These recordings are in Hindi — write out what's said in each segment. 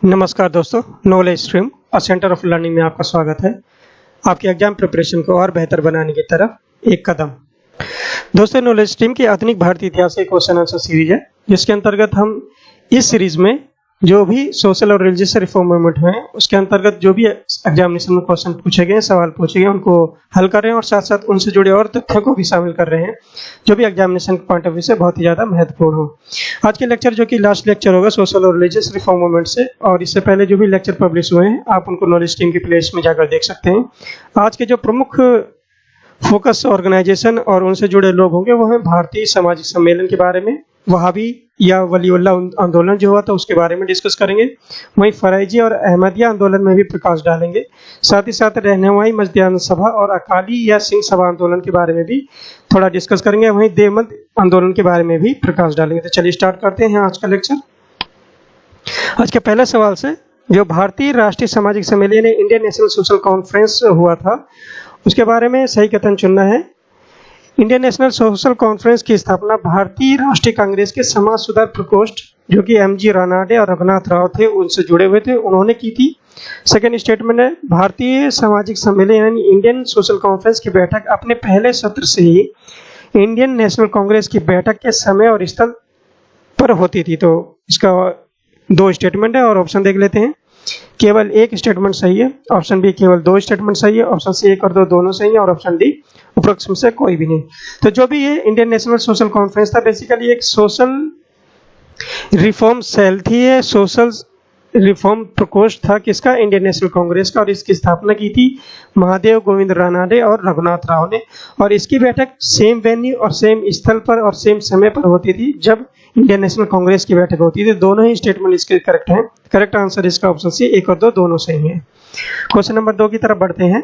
नमस्कार दोस्तों, नॉलेज स्ट्रीम और सेंटर ऑफ लर्निंग में आपका स्वागत है। आपके एग्जाम प्रिपरेशन को और बेहतर बनाने की तरफ एक कदम। दोस्तों, नॉलेज स्ट्रीम की आधुनिक भारतीय इतिहास एक क्वेश्चन आंसर सीरीज है, जिसके अंतर्गत हम इस सीरीज में जो भी सोशल और रिलीजियस रिफॉर्म मूवमेंट हुए हैं उसके अंतर्गत जो भी एग्जामिनेशन में क्वेश्चन पूछे गए, सवाल पूछे गए, उनको हल कर रहे हैं और साथ साथ उनसे जुड़े और तथ्यों को भी शामिल कर रहे हैं जो भी एग्जामिनेशन के पॉइंट ऑफ व्यू से बहुत ही ज़्यादा महत्वपूर्ण हो। आज के लेक्चर जो कि लास्ट लेक्चर होगा सोशल और रिलीजियस रिफॉर्म मूवमेंट से, और इससे पहले जो भी लेक्चर पब्लिश हुए हैं आप उनको नॉलेज टीम की प्लेलिस्ट में जाकर देख सकते हैं। आज के जो प्रमुख फोकस ऑर्गेनाइजेशन और उनसे जुड़े लोग होंगे वो हैं भारतीय सामाजिक सम्मेलन के बारे में, वहाबी या वलीउल्लाह आंदोलन जो हुआ था उसके बारे में डिस्कस करेंगे। वहीं फरैजी और अहमदिया आंदोलन में भी प्रकाश डालेंगे। साथ ही साथ रहनुमाई मजदूर सभा और अकाली या सिंह सभा आंदोलन के बारे में भी थोड़ा डिस्कस करेंगे। वहीं देवबंद आंदोलन के बारे में भी प्रकाश डालेंगे। तो चलिए स्टार्ट करते हैं आज का लेक्चर। आज के पहले सवाल से, जो भारतीय राष्ट्रीय सामाजिक सम्मेलन इंडियन नेशनल सोशल कॉन्फ्रेंस हुआ था उसके बारे में सही कथन चुनना है। इंडियन नेशनल सोशल कॉन्फ्रेंस की स्थापना भारतीय राष्ट्रीय कांग्रेस के समाज सुधार प्रकोष्ठ जो कि एम.जी. रानाडे और रघुनाथ राव थे उनसे जुड़े हुए थे, उन्होंने की थी। सेकेंड स्टेटमेंट है, भारतीय सामाजिक सम्मेलन यानी इंडियन सोशल कॉन्फ्रेंस की बैठक अपने पहले सत्र से ही इंडियन नेशनल कांग्रेस की बैठक के समय और स्थल पर होती थी। तो इसका दो स्टेटमेंट है और ऑप्शन देख लेते हैं। केवल एक स्टेटमेंट सही है, ऑप्शन बी केवल दो स्टेटमेंट सही है, ऑप्शन सी एक और दो दोनों सही है, और ऑप्शन डी उपरोक्त में से कोई भी नहीं। तो जो भी ये इंडियन नेशनल सोशल कॉन्फ्रेंस था बेसिकली एक सोशल रिफॉर्म सेल थी, ये सोशल रिफॉर्म प्रकोष्ठ था किसका, इंडियन नेशनल कांग्रेस का, और इसकी स्थापना की थी महादेव गोविंद रानाडे और रघुनाथ राव ने। और इसकी बैठक सेम वेन्यू और सेम स्थल पर और सेम समय पर होती थी जब इंडियन नेशनल कांग्रेस की बैठक होती थी। दोनों ही स्टेटमेंट इसके करेक्ट हैं। करेक्ट आंसर इसका ऑप्शन सी, एक और दो दोनों सही है। क्वेश्चन नंबर 2 की तरफ बढ़ते हैं।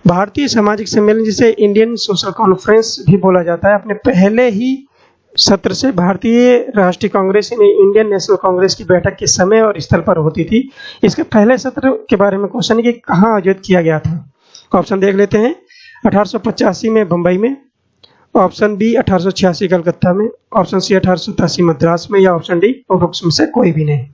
भारतीय सामाजिक सम्मेलन जिसे इंडियन सोशल कॉन्फ्रेंस भी बोला जाता है, अपने पहले ही सत्र से भारतीय राष्ट्रीय कांग्रेस यानी इंडियन नेशनल कांग्रेस की बैठक के समय और स्थल पर होती थी। इसके पहले सत्र के बारे में क्वेश्चन है कि कहाँ आयोजित किया गया था। ऑप्शन देख लेते हैं। 1885 में बंबई में, ऑप्शन बी 1886 कलकत्ता में, ऑप्शन सी 1887 मद्रास में, या ऑप्शन डी उपरोक्त में से कोई भी नहीं।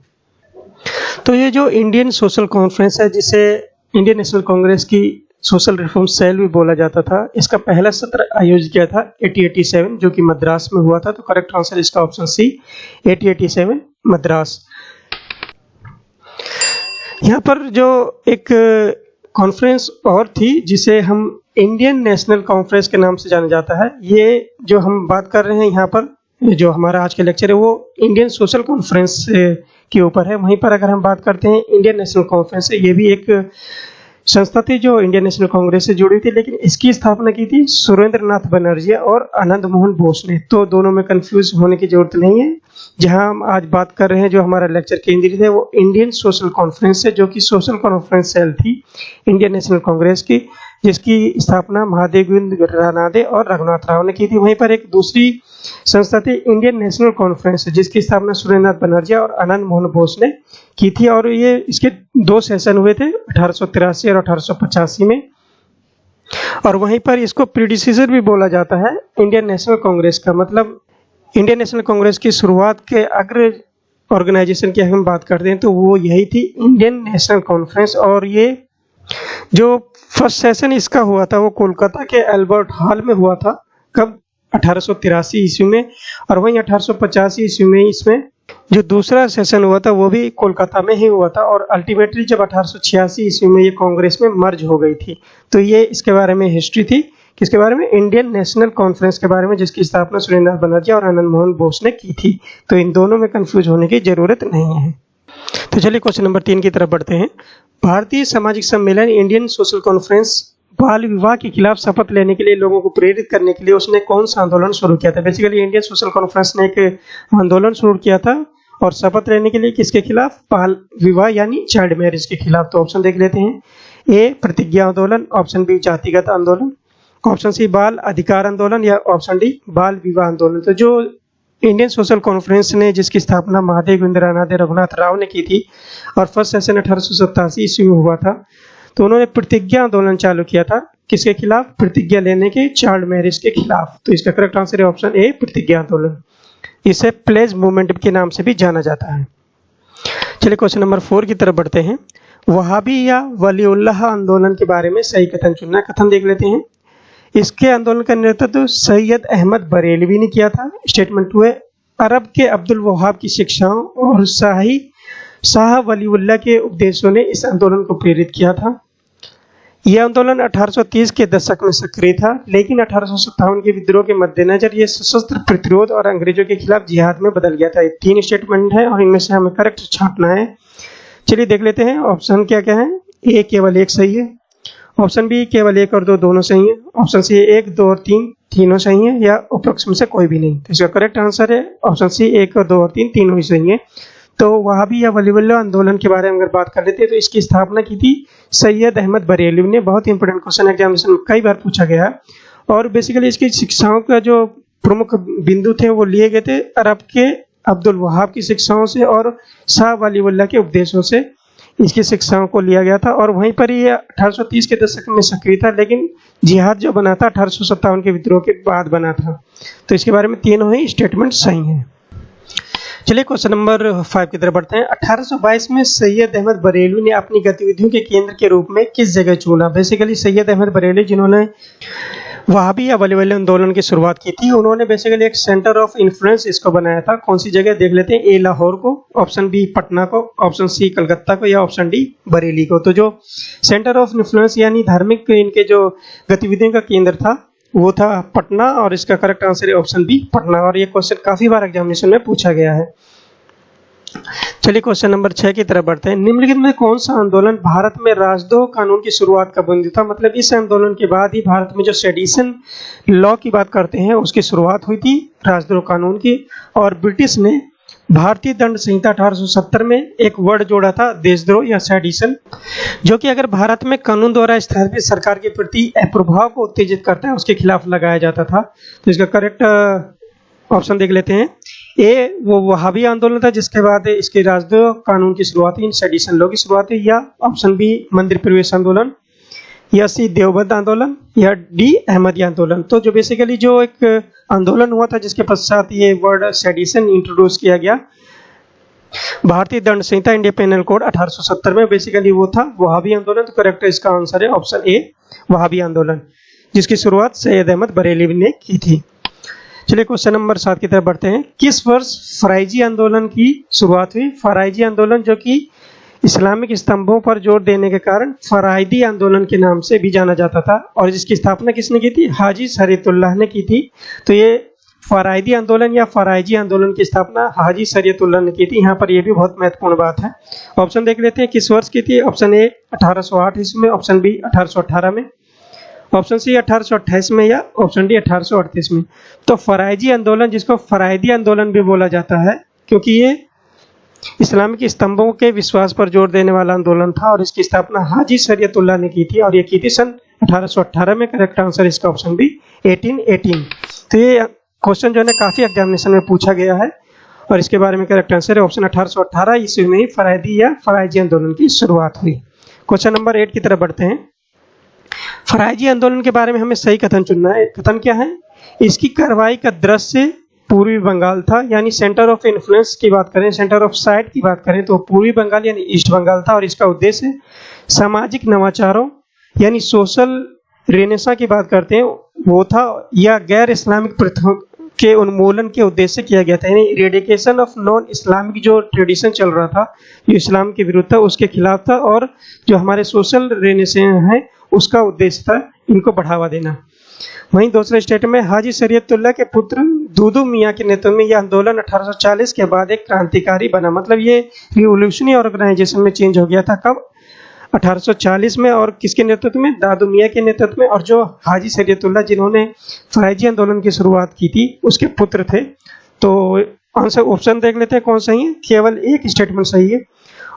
तो ये जो इंडियन सोशल कॉन्फ्रेंस है जिसे इंडियन नेशनल कांग्रेस की सोशल रिफॉर्म सेल भी बोला जाता था, इसका पहला सत्र आयोजित किया था 1887 जो कि मद्रास में हुआ था। तो करेक्ट आंसर इसका ऑप्शन सी 1887 मद्रास। यहाँ पर जो एक कॉन्फ्रेंस और थी जिसे हम इंडियन नेशनल कॉन्फ्रेंस के नाम से जाना जाता है, ये जो हम बात कर रहे हैं यहाँ पर जो हमारा आज का लेक्चर है वो इंडियन सोशल कॉन्फ्रेंस के ऊपर है। वहीं पर अगर हम बात करते हैं इंडियन नेशनल कॉन्फ्रेंस है, ये भी एक संस्था थी जो इंडियन नेशनल कांग्रेस से जुड़ी थी, लेकिन इसकी स्थापना की थी सुरेंद्रनाथ बनर्जी और आनंद मोहन बोस ने। तो दोनों में कंफ्यूज होने की जरूरत नहीं है। जहां हम आज बात कर रहे हैं जो हमारा लेक्चर केंद्रित है वो इंडियन सोशल कॉन्फ्रेंस है जो कि सोशल कॉन्फ्रेंस सेल थी इंडियन नेशनल कांग्रेस की, जिसकी स्थापना महादेव गोविंद रानाडे और रघुनाथ राव ने की थी। वहीं पर एक दूसरी संस्था थी इंडियन नेशनल कॉन्फ्रेंस जिसकी स्थापना सुरेंद्रनाथ बनर्जी और आनंद मोहन बोस ने की थी, और ये इसके 2 सेशन हुए थे 1883 और 1885 में। और वहीं पर इसको प्रीडिसीजर भी बोला जाता है इंडियन नेशनल कांग्रेस का। मतलब इंडियन नेशनल कांग्रेस की शुरुआत के अग्र ऑर्गेनाइजेशन की हम बात करते हैं तो वो यही थी इंडियन नेशनल कॉन्फ्रेंस। और ये जो फर्स्ट सेशन इसका हुआ था वो कोलकाता के अल्बर्ट हॉल में हुआ था। कब? 1883 ईस्वी में। और वहीं 1885 ईस्वी में इसमें जो दूसरा सेशन हुआ था वो भी कोलकाता में ही हुआ था। और अल्टीमेटली जब 1886 ईस्वी में ये कांग्रेस में मर्ज हो गई थी। तो ये इसके बारे में हिस्ट्री थी, किसके बारे में, इंडियन नेशनल कॉन्फ्रेंस के बारे में, जिसकी स्थापना सुरेंद्रनाथ बनर्जी और आनंद मोहन बोस ने की थी। तो इन दोनों में कंफ्यूज होने की जरूरत नहीं है। तो चलिए क्वेश्चन नंबर 3 की तरफ बढ़ते हैं। भारतीय सामाजिक सम्मेलन इंडियन सोशल कॉन्फ्रेंस बाल विवाह के खिलाफ शपथ लेने के लिए लोगों को प्रेरित करने के लिए उसने कौन सा आंदोलन शुरू किया था। बेसिकली इंडियन सोशल कॉन्फ्रेंस ने एक आंदोलन शुरू किया था और शपथ लेने के लिए किसके खिलाफ, बाल विवाह यानी चाइल्ड मैरिज के खिलाफ। तो ऑप्शन देख लेते हैं। ए प्रतिज्ञा आंदोलन, ऑप्शन बी जातिगत आंदोलन, ऑप्शन सी बाल अधिकार आंदोलन, या ऑप्शन डी बाल विवाह आंदोलन। तो जो इंडियन सोशल कॉन्फ्रेंस ने जिसकी स्थापना महादेव गोविंद रानाडे रघुनाथ राव ने की थी और फर्स्ट सेशन 1887 ईस्वी में हुआ था, तो उन्होंने प्रतिज्ञा आंदोलन चालू किया था। किसके खिलाफ? प्रतिज्ञा लेने के, चाइल्ड मैरिज के खिलाफ। तो इसका करेक्ट आंसर है ऑप्शन ए प्रतिज्ञा आंदोलन। इसे प्लेज मूवमेंट के नाम से भी जाना जाता है। चलिए क्वेश्चन नंबर 4 की तरफ बढ़ते हैं। वहाबी या वलीउल्लाह आंदोलन के बारे में सही कथन चुनना। कथन देख लेते हैं। इसके आंदोलन का नेतृत्व सैयद अहमद बरेलवी ने किया था। स्टेटमेंट 2 है, अरब के अब्दुल वहाब की शिक्षाओं और शाह वलीउल्लाह के उपदेशों ने इस आंदोलन को प्रेरित किया था। यह आंदोलन 1830 के दशक में सक्रिय था, लेकिन 1857 के विद्रोह के मद्देनजर यह सशस्त्र प्रतिरोध और अंग्रेजों के खिलाफ जिहाद में बदल गया था। ये 3 स्टेटमेंट है और इनमें से हमें करेक्ट छांटना है। चलिए देख लेते हैं ऑप्शन क्या क्या है। ए केवल 1 सही है, ऑप्शन बी केवल 1 और 2 दोनों सही है, ऑप्शन सी 1, 2 और 3 तीनों सही है, या अप्रोक्स में से कोई भी नहीं। तो इसका करेक्ट आंसर है ऑप्शन सी 1 और 2 और 3 तीनों ही सही है। तो वहाबी या वलीउल्लाह आंदोलन के बारे में अगर बात कर लेते हैं तो इसकी स्थापना की थी सैयद अहमद बरेलवी ने। बहुत इंपॉर्टेंट क्वेश्चन एग्जामिनेशन में कई बार पूछा गया है। और बेसिकली इसकी शिक्षाओं का जो प्रमुख बिंदु थे वो लिए गए थे अरब के अब्दुल वहाब की शिक्षाओं से और शाह वलीउल्लाह के उपदेशों से इसकी शिक्षाओं को लिया गया था। और वहीं पर ये 1830 के दशक में सक्रिय था, लेकिन जिहाद जो बना था 1857 के विद्रोह के बाद बना था। तो इसके बारे में तीनों ही स्टेटमेंट सही हैं। चलिए क्वेश्चन नंबर 5 की तरफ बढ़ते हैं। 1822 में सैयद अहमद बरेलवी ने अपनी गतिविधियों के केंद्र के रूप में किस जगह चुना। बेसिकली सैयद अहमद बरेलवी जिन्होंने वहाबी या वलीउल्लाह आंदोलन की शुरुआत की थी, उन्होंने बेसिकली एक सेंटर ऑफ इन्फ्लुएंस इसको बनाया था। कौन सी जगह देख लेते हैं। ए लाहौर को, ऑप्शन बी पटना को, ऑप्शन सी कलकत्ता को, या ऑप्शन डी बरेली को। तो जो सेंटर ऑफ इन्फ्लुएंस यानी धार्मिक इनके जो गतिविधियों का केंद्र था वो था पटना, और इसका करेक्ट आंसर है ऑप्शन बी पटना। और ये क्वेश्चन काफी बार एग्जामिनेशन में पूछा गया है। चलिए क्वेश्चन नंबर 6 की तरफ बढ़ते हैं। निम्नलिखित में कौन सा आंदोलन भारत में राजद्रोह कानून की शुरुआत का बिंदु था। मतलब इस आंदोलन के बाद ही भारत में जो सेडिशन लॉ की बात करते हैं उसकी शुरुआत हुई थी राजद्रोह कानून की। और ब्रिटिश ने भारतीय दंड संहिता 1870 में एक वर्ड जोड़ा था देशद्रोह या सेडिशन, जो कि अगर भारत में कानून द्वारा स्थापित सरकार के प्रति अप्रभाव को उत्तेजित करता है उसके खिलाफ लगाया जाता था। तो इसका करेक्ट ऑप्शन देख लेते हैं। ए वो वहाबी आंदोलन था जिसके बाद इसके राजद्रोह कानून की शुरुआत हुई, सेडिशन लॉ की शुरुआत हुई, या ऑप्शन बी मंदिर प्रवेश आंदोलन, या सी देवबंद आंदोलन, या डी अहमदिया आंदोलन। तो जो बेसिकली जो एक आंदोलन हुआ था जिसके पश्चात ये वर्ड सेडिशन इंट्रोड्यूस किया गया भारतीय दंड संहिता इंडियन पेनल कोड 1870 में, बेसिकली वो था वहाबी आंदोलन। तो करेक्ट इसका आंसर है ऑप्शन ए वहाबी आंदोलन, जिसकी शुरुआत सैयद अहमद बरेलवी ने की थी। चलिए क्वेश्चन नंबर 7 की तरफ बढ़ते हैं। किस वर्ष फराइजी आंदोलन की शुरुआत हुई। फराइजी आंदोलन जो कि इस्लामिक स्तंभों पर जोर देने के कारण फराइदी आंदोलन के नाम से भी जाना जाता था, और जिसकी स्थापना किसने की थी। हाजी शरीयतुल्लाह ने की थी। तो ये फराइदी आंदोलन या फराइजी आंदोलन की स्थापना हाजी शरीयतुल्लाह ने की थी। यहाँ पर यह भी बहुत महत्वपूर्ण बात है। ऑप्शन देख लेते हैं किस वर्ष की थी। ऑप्शन ए 1808 ईस्वी में, ऑप्शन बी 1818 में, ऑप्शन सी 1828 में, या ऑप्शन डी 1838 में। तो फराइजी आंदोलन, जिसको फराइदी आंदोलन भी बोला जाता है, क्योंकि ये इस्लामिक स्तंभों के विश्वास पर जोर देने वाला आंदोलन था, और इसकी स्थापना हाजी शरीयतुल्लाह ने की थी, और ये की थी सन 1818 में। करेक्ट आंसर इसका ऑप्शन बी 1818। तो ये क्वेश्चन जो है काफी एग्जामिनेशन में पूछा गया है, और इसके बारे में करेक्ट आंसर है ऑप्शन 1818 ईस्वी में ही फराइदी या फराइजी आंदोलन की शुरुआत हुई। क्वेश्चन नंबर 8 की तरफ बढ़ते हैं। फराइजी आंदोलन के बारे में हमें सही कथन चुनना है। कथन क्या है। इसकी कार्रवाई का दृश्य पूर्वी बंगाल था, यानी सेंटर ऑफ इन्फ्लुएंस की बात करें, सेंटर ऑफ साइट की बात करें तो पूर्वी बंगाल यानी ईस्ट बंगाल था, और इसका उद्देश्य सामाजिक नवाचारों यानी सोशल रेनेसा की बात करते हैं वो था, या गैर इस्लामिक प्रथाओं के उन्मूलन के उद्देश्य से किया गया था। यानी इरेडिकेशन ऑफ नॉन इस्लामिक जो ट्रेडिशन चल रहा था जो इस्लाम के विरुद्ध था उसके खिलाफ था, और जो हमारे सोशल रेनेसा है उसका उद्देश्य था इनको बढ़ावा देना। वहीं दूसरे स्टेट में हाजी शरीयतुल्लाह के पुत्र दूदू मियाँ के नेतृत्व में यह आंदोलन 1840 के बाद एक क्रांतिकारी बना। मतलब ये रिवोल्यूशनरी ऑर्गेनाइजेशन में चेंज हो गया था। कब। 1840 में, और किसके नेतृत्व में। दादू मियाँ के नेतृत्व में, और जो हाजी शरीयतुल्लाह जिन्होंने फराइजी आंदोलन की शुरुआत की थी उसके पुत्र थे। तो आंसर ऑप्शन देख लेते हैं कौन सही है। केवल एक स्टेटमेंट सही है,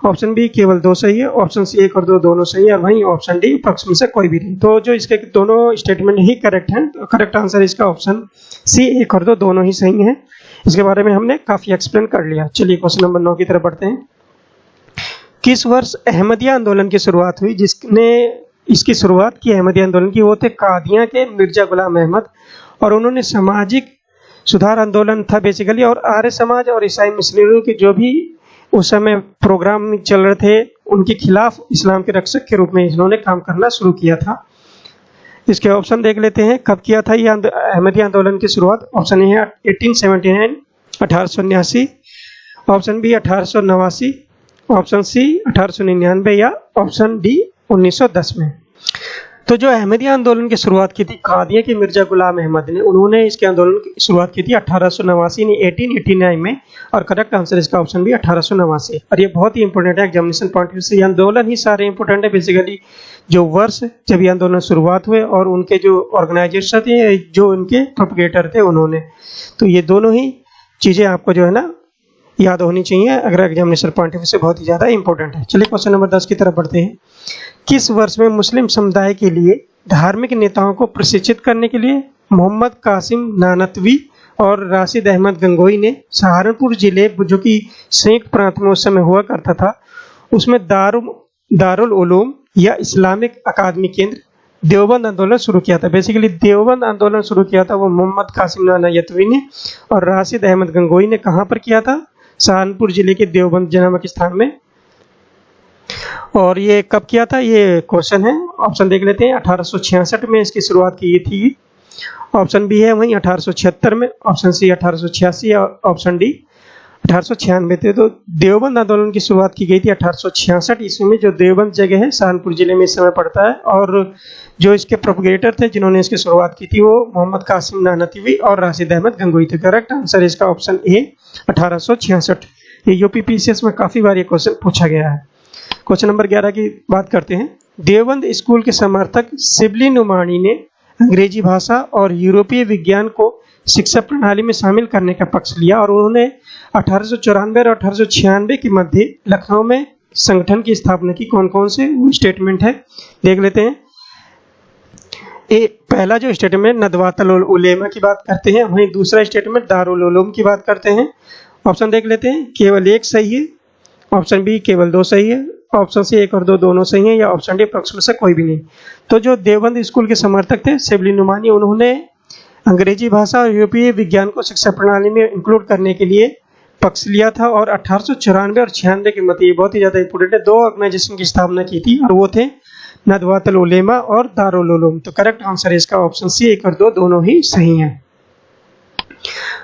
ऑप्शन बी केवल 2 सही है, ऑप्शन सी 1 और 2 दोनों सही है, और वहीं ऑप्शन डी पक्ष में से कोई भी नहीं। तो जो इसके दोनों स्टेटमेंट ही करेक्ट हैं, तो करेक्ट आंसर इसका ऑप्शन सी 1 और 2 दोनों ही सही हैं। इसके बारे में हमने काफी एक्सप्लेन कर लिया। चलिए क्वेश्चन नंबर 9 की तरफ बढ़ते हैं। किस वर्ष अहमदिया आंदोलन की शुरुआत हुई। जिसने इसकी शुरुआत की अहमदिया आंदोलन की वो थे कादियां के मिर्जा गुलाम अहमद, और उन्होंने सामाजिक सुधार आंदोलन था बेसिकली, और आर्य समाज और ईसाई मिशनरियों की जो भी उस समय प्रोग्राम चल रहे थे, उनके खिलाफ इस्लाम के रक्षक के रूप में इन्होंने काम करना शुरू किया था। इसके ऑप्शन देख लेते हैं, कब किया था ये अहमदी आंदोलन की शुरुआत। ऑप्शन ए है 1879 1879, ऑप्शन बी 1889, ऑप्शन सी 1899 या ऑप्शन डी 1910 में। तो जो अहमदी आंदोलन की शुरुआत की थी कादिया के मिर्जा गुलाम अहमद ने, उन्होंने इसके आंदोलन की शुरुआत की थी 1889 यानी 1889 में, और करेक्ट आंसर इसका ऑप्शन भी 1889। और ये बहुत ही इंपॉर्टेंट है एग्जामिनेशन पॉइंट ऑफ व्यू से। ये आंदोलन ही सारे इंपॉर्टेंट है बेसिकली, जो वर्ष जब ये आंदोलन शुरुआत हुए और उनके जो ऑर्गेनाइजेशन थे, जो उनके प्रोपगेटर थे उन्होंने, तो ये दोनों ही चीज़ें आपको जो है ना याद होनी चाहिए, अगर एग्जामिनेशन पॉइंट ऑफ व्यू से बहुत ही ज़्यादा इंपॉर्टेंट है। चलिए क्वेश्चन नंबर 10 की तरफ बढ़ते हैं। किस वर्ष में मुस्लिम समुदाय के लिए धार्मिक नेताओं को प्रशिक्षित करने के लिए मोहम्मद कासिम नानतवी और राशिद अहमद गंगोई ने सहारनपुर जिले, जो कि संयुक्त प्रांत में उस समय हुआ करता था, उसमें दारुल उलूम या इस्लामिक अकादमी केंद्र देवबंद आंदोलन शुरू किया था। बेसिकली देवबंद आंदोलन शुरू किया था वो मोहम्मद कासिम नानतवी ने, और राशिद अहमद गंगोई ने कहाँ पर किया था? सहारनपुर जिले के देवबंद नामक स्थान में। और ये कब किया था, ये क्वेश्चन है। ऑप्शन देख लेते हैं, 1866 में इसकी शुरुआत की थी। ऑप्शन बी है वहीं 1876 में, ऑप्शन सी 1886 और ऑप्शन डी 1896 थे। तो देवबंद आंदोलन की शुरुआत की गई थी 1866 ईस्वी में, जो देवबंद जगह है सहारनपुर जिले में इस समय पड़ता है। और जो इसके प्रोपगेटर थे जिन्होंने इसकी शुरुआत की थी वो मोहम्मद कासिम नानतवी और राशिद अहमद गंगोई थे। करेक्ट आंसर इसका ऑप्शन ए 1866। ये यूपीपीसीएस में काफी बार ये क्वेश्चन पूछा गया है। क्वेश्चन नंबर 11 की बात करते हैं। देवबंद स्कूल के समर्थक शिबली नुमानी ने अंग्रेजी भाषा और यूरोपीय विज्ञान को शिक्षा प्रणाली में शामिल करने का पक्ष लिया, और उन्होंने 1894 और 1896 के मध्य लखनऊ में संगठन की स्थापना की। कौन कौन से स्टेटमेंट है देख लेते हैं। पहला जो स्टेटमेंट नदवातुल उलेमा की बात करते हैं, वहीं दूसरा स्टेटमेंट दारुल उलूम की बात करते हैं। ऑप्शन देख लेते हैं, केवल एक सही है, ऑप्शन बी केवल दो सही है, ऑप्शन सी 1 और 2 दोनों सही हैं, या ऑप्शन डी अप्रोक्स में से कोई भी नहीं। तो जो देवबंद स्कूल के समर्थक थे शिबली नुमानी, उन्होंने अंग्रेजी भाषा और यूरोपीय विज्ञान को शिक्षा प्रणाली में इंक्लूड करने के लिए पक्ष लिया था, और 1894 और 96 के मध्य, ये बहुत ही ज्यादा इंपोर्टेंट है, 2 ऑर्गेनाइजेशन की स्थापना की थी, और वो थे नदवातुल उलेमा और दारुल उलूम। तो करेक्ट आंसर इसका ऑप्शन सी 1 और 2 दोनों ही सही हैं।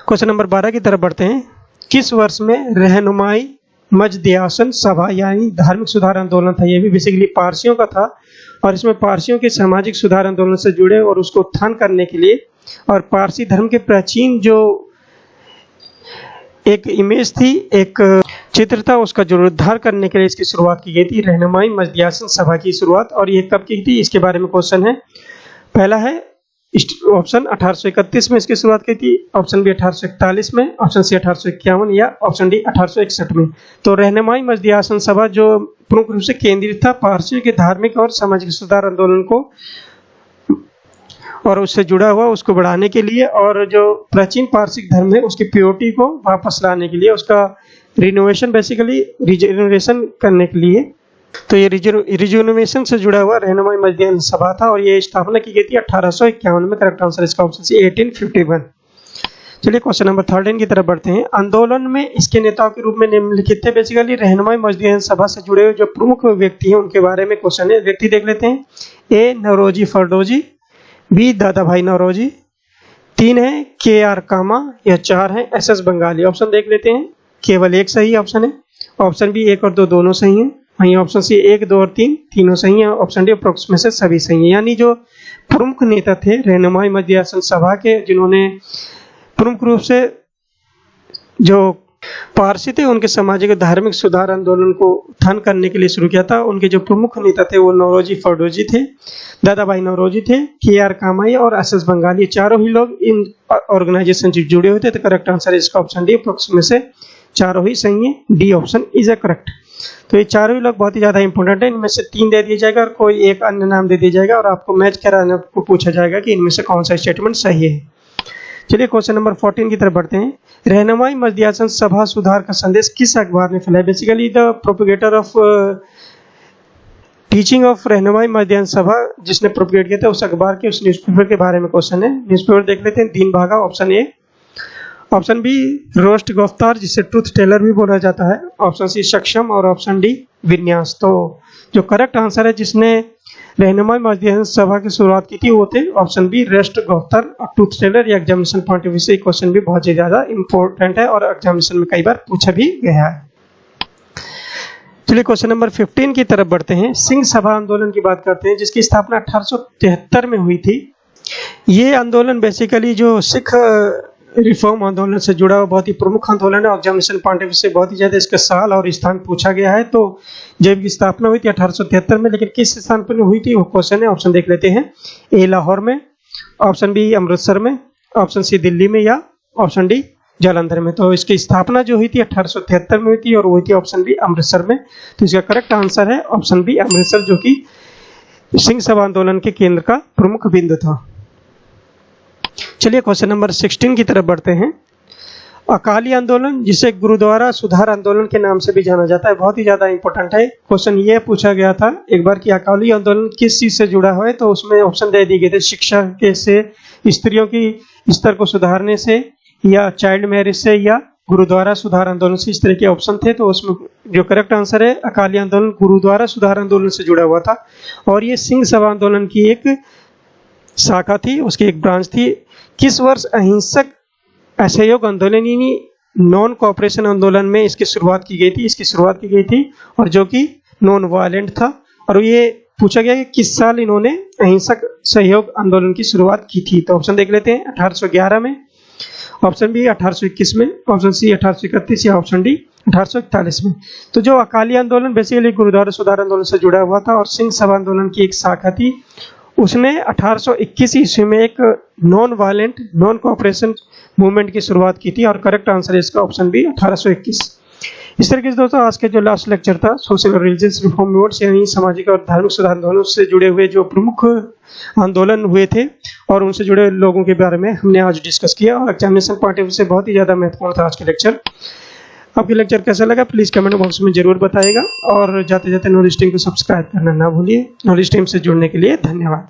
क्वेश्चन नंबर 12 की तरफ बढ़ते हैं। किस वर्ष में रहनुमाई मजदियासन सभा यानी धार्मिक सुधार आंदोलन था? ये भी बेसिकली पारसियों का था, और इसमें पारसियों के सामाजिक सुधार आंदोलन से जुड़े और उसको उत्थान करने के लिए, और पारसी धर्म के प्राचीन जो एक इमेज थी, एक चित्र था, उसका जीर्णोद्धार करने के लिए इसकी शुरुआत की गई थी, रहनुमाई मजदियासन सभा की शुरुआत। और ये कब की थी इसके बारे में क्वेश्चन है। पहला है ऑप्शन 1831 में इसकी शुरुआत की थी, ऑप्शन बी 1841 में, ऑप्शन सी 1851 या ऑप्शन डी 1861 में। तो रहनुमाई मजदियासन सभा जो प्रमुख रूप से केंद्रित था पारसियों के धार्मिक और सामाजिक सुधार आंदोलन को और उससे जुड़ा हुआ उसको बढ़ाने के लिए, और जो प्राचीन पारसिक धर्म है उसकी प्योरिटी को वापस लाने के लिए, उसका रिनोवेशन बेसिकली रिजनरेशन करने के लिए। तो ये रिजनरेशन से जुड़ा हुआ रहनुमाई मजदियासन सभा था, और ये स्थापना की गई थी 1851 में। करेक्ट आंसर इसका ऑप्शन सी 1851। चलिए क्वेश्चन नंबर 13 की तरफ बढ़ते हैं। आंदोलन में इसके नेताओं के रूप में निम्नलिखित थे। बेसिकली रहनुमाई मजदियासन सभा से जुड़े हुए जो प्रमुख व्यक्ति हैं उनके बारे में क्वेश्चन है। व्यक्ति देख लेते हैं। ए नौरोजी फरडोजी, बी दादा भाई नौरोजी, 3 है KR कामा, या 4 है SS बंगाली। ऑप्शन देख लेते हैं। केवल एक सही ऑप्शन है, ऑप्शन बी 1 और 2 दोनों सही हैं, वहीं ऑप्शन सी 1, 2 और 3 तीनों सही हैं, ऑप्शन डी अप्रोक्स में से सभी सही हैं। यानी जो प्रमुख नेता थे रहनुमाई मजदियासन सभा के, जिन्होंने प्रमुख रूप से जो पारसी थे उनके सामाजिक और धार्मिक सुधार आंदोलन को उत्थान करने के लिए शुरू किया था, उनके जो प्रमुख नेता थे वो नौरोजी फरडोजी थे, दादा भाई नौरोजी थे, KR कामाई और SS बंगाली। चारों ही लोग इन ऑर्गेनाइजेशन से जुड़े हुए थे। तो करेक्ट आंसर इसका ऑप्शन डी अप्रोक्स में से चारों ही सही है, D option is a correct. तो ये चारों ही लोग बहुत ही ज्यादा इंपॉर्टेंट है। इनमें से 3 दे दिया जाएगा और कोई एक अन्य नाम दे दिया जाएगा, और आपको मैच कराने को पूछा जाएगा कि इनमें से कौन सा स्टेटमेंट सही है। चलिए क्वेश्चन नंबर 14 की तरफ बढ़ते हैं। रहनुमाई मजदियासन सभा सुधार का संदेश किस अखबार ने फैलाया? Basically the propagator of teaching of Rahnumai Mazdayasnan सभा जिसने प्रोपगेट किया था उस अखबार के, उस न्यूज़पेपर के बारे में क्वेश्चन है। न्यूज़पेपर देख लेते हैं। दिन भागा ऑप्शन ए, ऑप्शन बी रोस्ट गिरफ्तार, जिसे ट्रूथ टेलर भी बोला जाता है। ऑप्शन सी सक्षम और ऑप्शन डी विन्यास। तो जो करेक्ट आंसर है जिसने रहनुमाई मध्य सभा की शुरुआत की थी वो थे ऑप्शन बी रोस्ट गिरफ्तार और ट्रूथ टेलर। ये एग्जामिनेशन पॉइंट ऑफ व्यू से क्वेश्चन भी बहुत ही ज्यादा इंपॉर्टेंट है और एग्जामिनेशन में कई बार पूछा भी गया है। चलिए क्वेश्चन नंबर 15 की तरफ बढ़ते हैं। सिंह सभा आंदोलन की बात करते हैं, जिसकी स्थापना 1873 में हुई थी। ये आंदोलन बेसिकली जो सिख रिफॉर्म आंदोलन से जुड़ा हुआ बहुत ही प्रमुख आंदोलन है। एग्जामिनेशन पॉइंट ऑफ व्यू से बहुत ही ज्यादा इसका साल और स्थान पूछा गया है। तो जब की स्थापना हुई थी 1873 में, लेकिन किस स्थान पर हुई थी वो क्वेश्चन है। ऑप्शन देख लेते हैं, ए लाहौर में, ऑप्शन बी अमृतसर में, ऑप्शन सी दिल्ली में या ऑप्शन डी जालंधर में। तो इसकी स्थापना जो हुई थी 1873 में हुई थी और वो हुई थी ऑप्शन बी अमृतसर में। तो इसका करेक्ट आंसर है ऑप्शन बी अमृतसर, जो कि सिंह सभा आंदोलन के केंद्र का प्रमुख बिंदु था। चलिए क्वेश्चन नंबर 16 की तरफ बढ़ते हैं। अकाली आंदोलन, जिसे गुरुद्वारा सुधार आंदोलन के नाम से भी जाना जाता है, बहुत ही ज्यादा इंपॉर्टेंट है। क्वेश्चन ये पूछा गया था एक बार कि अकाली आंदोलन किस चीज से जुड़ा हुआ है, तो उसमें ऑप्शन दे दिए गए थे शिक्षा के से, स्त्रियों की स्तर को सुधारने से, या चाइल्ड मैरिज से, या गुरुद्वारा सुधार आंदोलन से। इस तरह के ऑप्शन थे। तो उसमें जो करेक्ट आंसर है अकाली आंदोलन गुरुद्वारा सुधार आंदोलन से जुड़ा हुआ था और ये सिंह सभा आंदोलन की एक शाखा थी, उसकी एक ब्रांच थी। किस वर्ष अहिंसक असहयोग आंदोलन यानी नॉन कोऑपरेशन आंदोलन में इसकी शुरुआत की गई थी? इसकी शुरुआत की गई थी और जो कि नॉन वायलेंट था। और ये पूछा गया कि किस साल इन्होंने अहिंसक सहयोग आंदोलन की शुरुआत की थी। तो ऑप्शन देख लेते हैं, 1811 में, ऑप्शन बी 1821 में, ऑप्शन सी 1831 या ऑप्शन डी 1841 में। तो जो अकाली आंदोलन बेसिकली गुरुद्वारा सुधार आंदोलन से जुड़ा हुआ था और सिंह सभा आंदोलन की एक शाखा थी। उसने 1821 ईस्वी में एक non violent non cooperation movement की शुरुआत की थी और करेक्ट आंसर है इसका ऑप्शन बी 1821। इस तरीके से दोस्तों आज के जो लास्ट लेक्चर था सोशल और रिलीजियस रिफॉर्म मूवमेंट्स यानी सामाजिक और धार्मिक सुधार आंदोलन से जुड़े हुए जो प्रमुख आंदोलन हुए थे और उनसे जुड़े लोगों के बारे में हमने आज डिस्कस किया और एग्जामिनेशन पॉइंट ऑफ व्यू से बहुत ही ज़्यादा महत्वपूर्ण था आज के लेक्चर। आपके लेक्चर कैसा लगा प्लीज़ कमेंट बॉक्स में जरूर बताइएगा और जाते जाते नॉलेज टीम को सब्सक्राइब करना ना भूलिए। नॉलेज टीम से जुड़ने के लिए धन्यवाद।